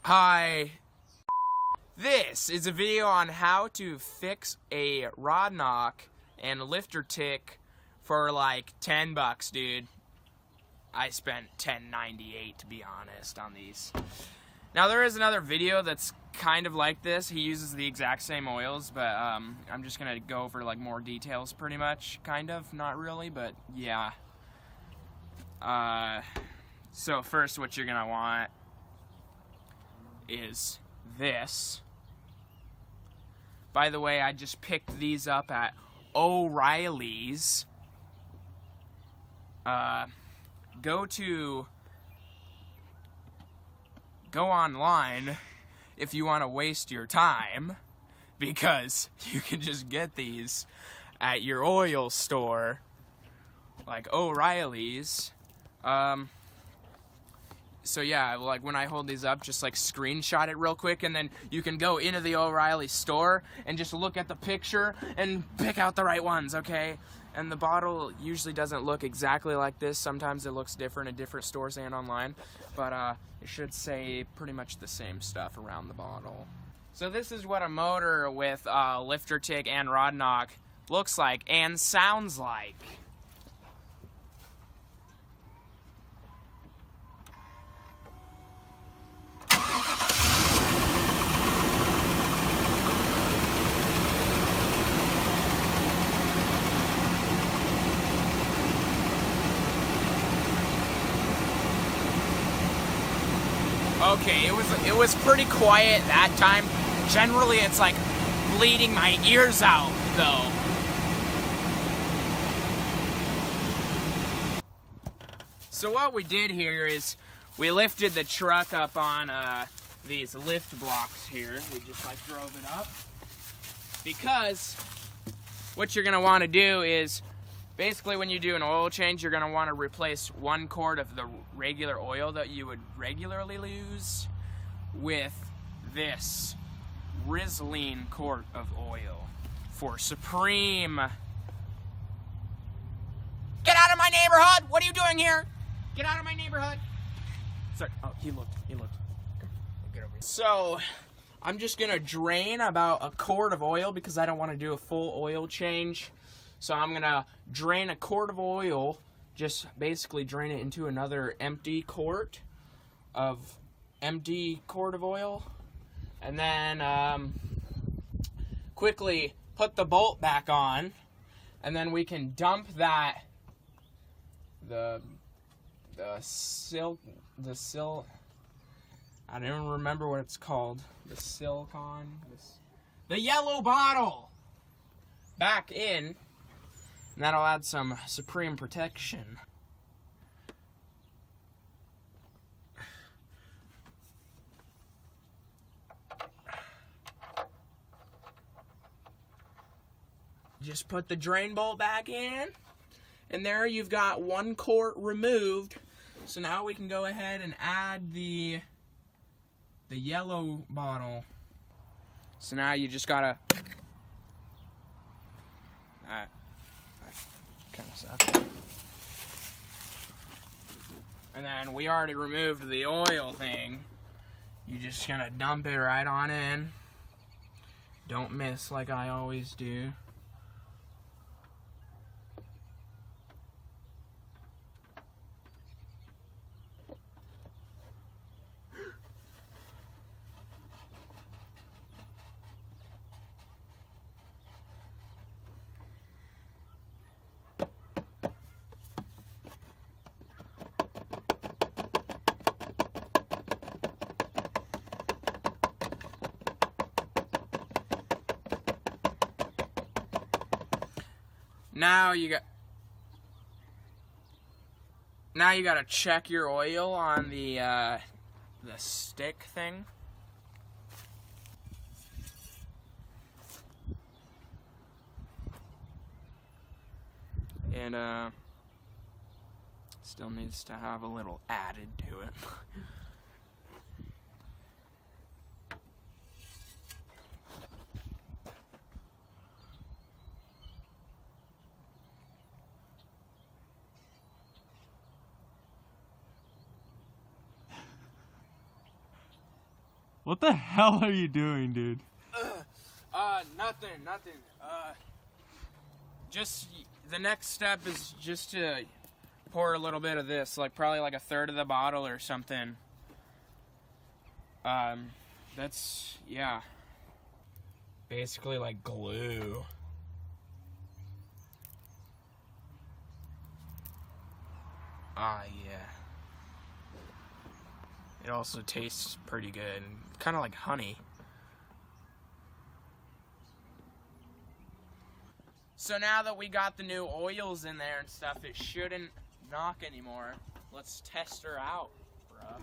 Hi. This is a video on how to fix a rod knock and lifter tick for like 10 bucks, dude. I spent $10.98 to be honest on these. Now there is another video that's kind of like this. He uses the exact same oils, but I'm just gonna go over like more details pretty much, kind of, not really, but yeah. So first what you're gonna want is this. By the way, I just picked these up at O'Reilly's. Go online if you want to waste your time, because you can just get these at your oil store, like O'Reilly's. So yeah, like when I hold these up, just like screenshot it real quick, and then you can go into the O'Reilly store and just look at the picture and pick out the right ones, okay? And the bottle usually doesn't look exactly like this. Sometimes it looks different in different stores and online, but it should say pretty much the same stuff around the bottle. So this is what a motor with lifter tick and rod knock looks like and sounds like. Okay, it was pretty quiet that time. Generally, it's like bleeding my ears out, though. So what we did here is we lifted the truck up on these lift blocks here. We just like drove it up. Because what you're gonna want to do is, basically, when you do an oil change, you're going to want to replace 1 quart of the regular oil that you would regularly use with this Rizline quart of oil for Supreme. Get out of my neighborhood! What are you doing here? Get out of my neighborhood! Sorry. Oh, he looked. Come on, get over here. So, I'm just going to drain about 1 quart of oil because I don't want to do a full oil change. So I'm gonna drain 1 quart of oil, just basically drain it into another empty quart of oil, and then quickly put the bolt back on, and then we can dump that the I don't even remember what it's called, the yellow bottle back in. And that'll add some Supreme protection. Just put the drain bolt back in, and there you've got 1 quart removed. So now we can go ahead and add the yellow bottle. So now you just gotta kind of suck. And then we already removed the oil thing. You just gonna dump it right on in. Don't miss like I always do. Now you gotta check your oil on the stick thing. And still needs to have a little added to it. What the hell are you doing, dude? Nothing. Just the next step is just to pour a little bit of this, like probably like a third of the bottle or something. That's, yeah. Basically like glue. Ah, yeah. It also tastes pretty good, kind of like honey. So now that we got the new oils in there and stuff, it shouldn't knock anymore. Let's test her out, bruh.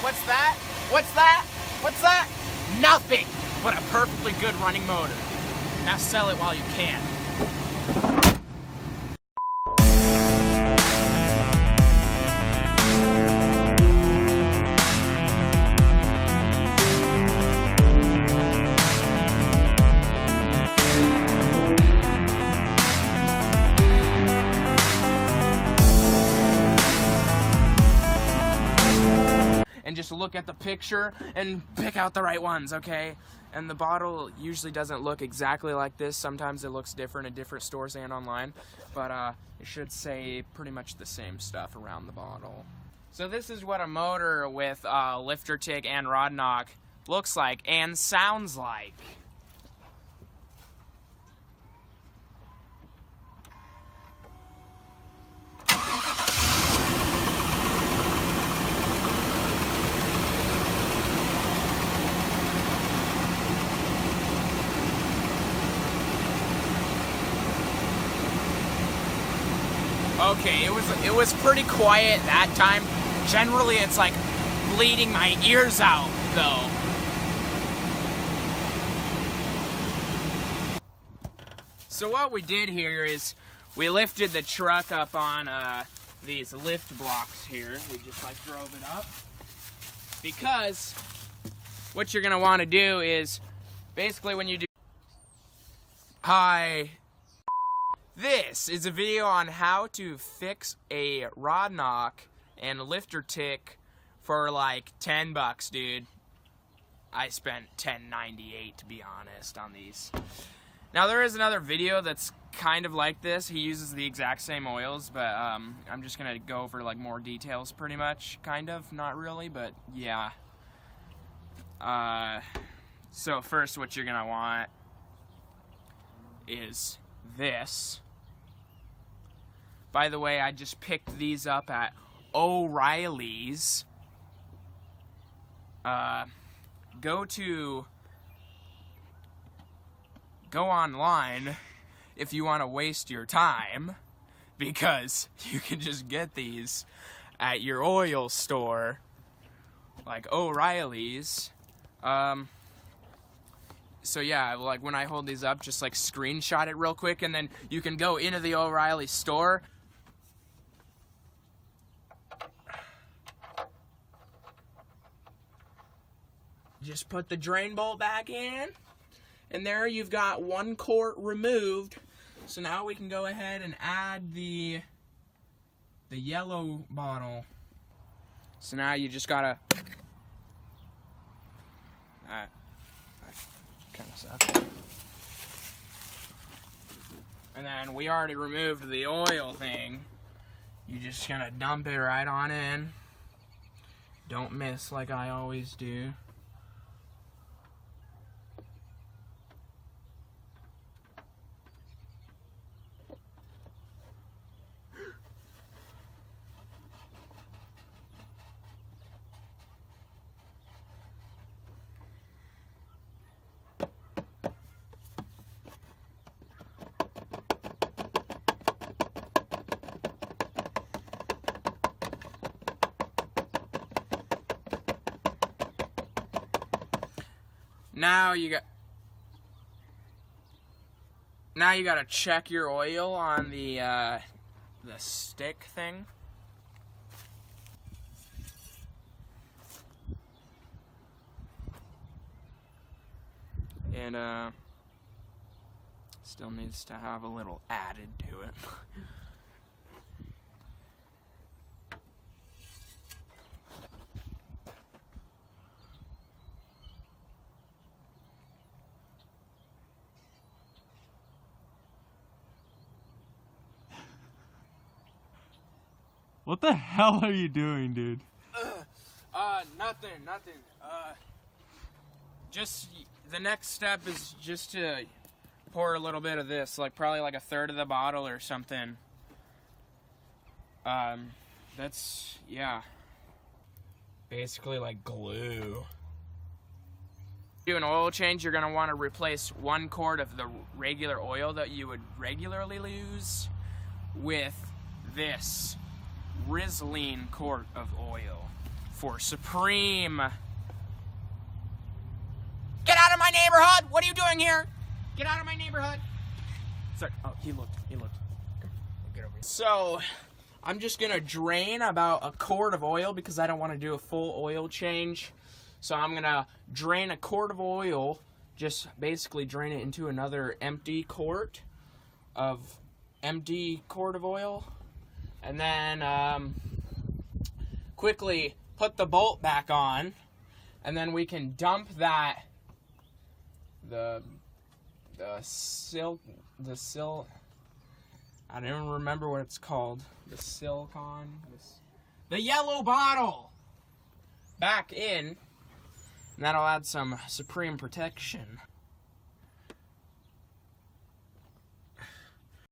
What's that? What's that? What's that? Nothing but a perfectly good running motor. Now sell it while you can. And just look at the picture and pick out the right ones, okay? And the bottle usually doesn't look exactly like this. Sometimes it looks different at different stores and online, but it should say pretty much the same stuff around the bottle. So this is what a motor with lifter tick and rod knock looks like and sounds like. Okay, it was pretty quiet that time. Generally, it's like bleeding my ears out, though. So what we did here is we lifted the truck up on these lift blocks here. We just like drove it up. Because what you're gonna want to do is basically when you do... Hi. This is a video on how to fix a rod knock and lifter tick for like 10 bucks, dude. I spent $10.98 to be honest on these. Now there is another video that's kind of like this. He uses the exact same oils, but I'm just gonna go over like more details pretty much, kind of, not really, but yeah. So first what you're gonna want is this. By the way, I just picked these up at O'Reilly's. Go online if you want to waste your time, because you can just get these at your oil store, like O'Reilly's. So yeah, like when I hold these up, just like screenshot it real quick, and then you can go into the O'Reilly store. Just put the drain bolt back in, and there you've got 1 quart removed. So now we can go ahead and add the yellow bottle. So now you just gotta... kind of sucks. And then we already removed the oil thing. You just gonna dump it right on in. Don't miss like I always do. Now you gotta check your oil on the stick thing. And Still needs to have a little added to it. What the hell are you doing, dude? Nothing. Just the next step is just to pour a little bit of this, like probably like a third of the bottle or something. That's, yeah. Basically like glue. Do an oil change, you're gonna want to replace 1 quart of the regular oil that you would regularly use with this Rizline quart of oil for Supreme. Get out of my neighborhood! What are you doing here? Get out of my neighborhood! Sorry. Oh, he looked. Come on, get over here. So, I'm just gonna drain about a quart of oil because I don't want to do a full oil change. So I'm gonna drain a quart of oil, just basically drain it into another empty quart of oil. And then quickly put the bolt back on, and then we can dump that the I don't even remember what it's called. The silicone, the yellow bottle back in, and that'll add some Supreme protection.